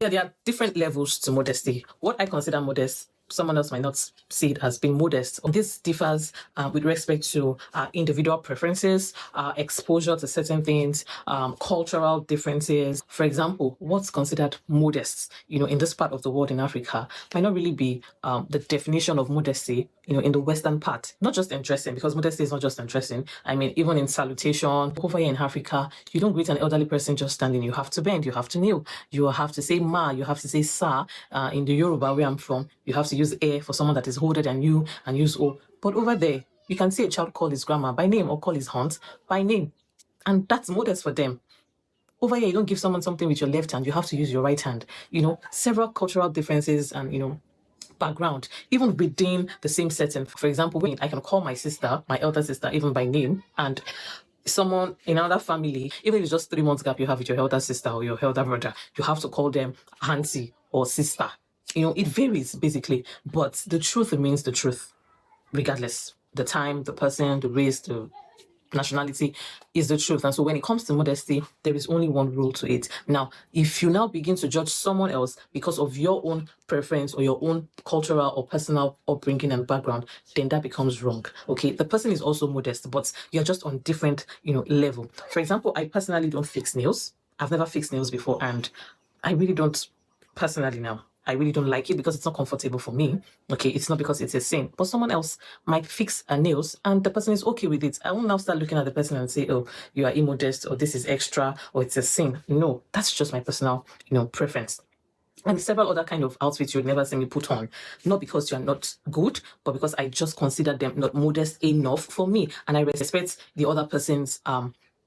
There are different levels to modesty. What I consider modest, someone else might not see it as being modest. This differs with respect to individual preferences, exposure to certain things, cultural differences. For example, what's considered modest, in this part of the world in Africa might not really be the definition of modesty, in the Western part. Not just interesting, because modesty is not just interesting. I mean, even in salutation, over here in Africa, you don't greet an elderly person just standing. You have to bend, you have to kneel, you have to say ma, you have to say sa. In the Yoruba, where I'm from, you have to use a for someone that is older than you and use o. But over there, you can see a child call his grandma by name or call his aunt by name. And that's modest for them. Over here, you don't give someone something with your left hand, you have to use your right hand. Several cultural differences and, background, even within the same setting. For example, when I can call my sister, my elder sister, even by name, and someone in another family, even if it's just 3 months gap you have with your elder sister or your elder brother, you have to call them auntie or sister. It varies basically, but the truth remains the truth, regardless. The time, the person, the race, the nationality is the truth. And so when it comes to modesty, there is only one rule to it. Now, if you now begin to judge someone else because of your own preference or your own cultural or personal upbringing and background, then that becomes wrong. Okay, the person is also modest, but you're just on different, level. For example, I personally don't fix nails. I've never fixed nails before, and I really don't personally now. I really don't like it because it's not comfortable for me. Okay, it's not because it's a sin, but someone else might fix her nails and the person is okay with it. I won't now start looking at the person and say, oh, you are immodest, or this is extra, or it's a sin. No, that's just my personal, preference. And several other kind of outfits you would never see me put on, not because you're not good, but because I just consider them not modest enough for me, and I respect the other person's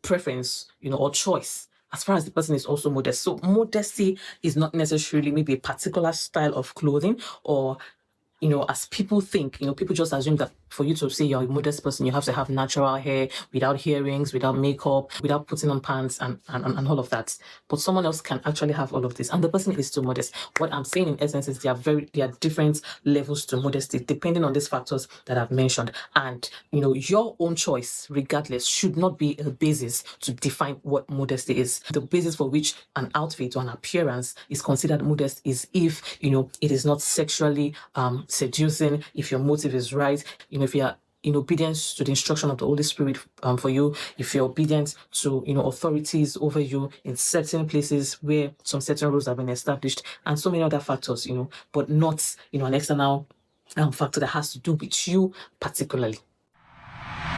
preference, or choice, as far as the person is also modest. So modesty is not necessarily maybe a particular style of clothing, or as people think, people just assume that for you to say you're a modest person, you have to have natural hair, without earrings, without makeup, without putting on pants and all of that. But someone else can actually have all of this, and the person is too modest. What I'm saying in essence is there are different levels to modesty depending on these factors that I've mentioned. And your own choice, regardless, should not be a basis to define what modesty is. The basis for which an outfit or an appearance is considered modest is if it is not sexually seducing, if your motive is right, if you are in obedience to the instruction of the Holy Spirit for you, if you're obedient to authorities over you in certain places where some certain rules have been established, and so many other factors, but not an external factor that has to do with you particularly.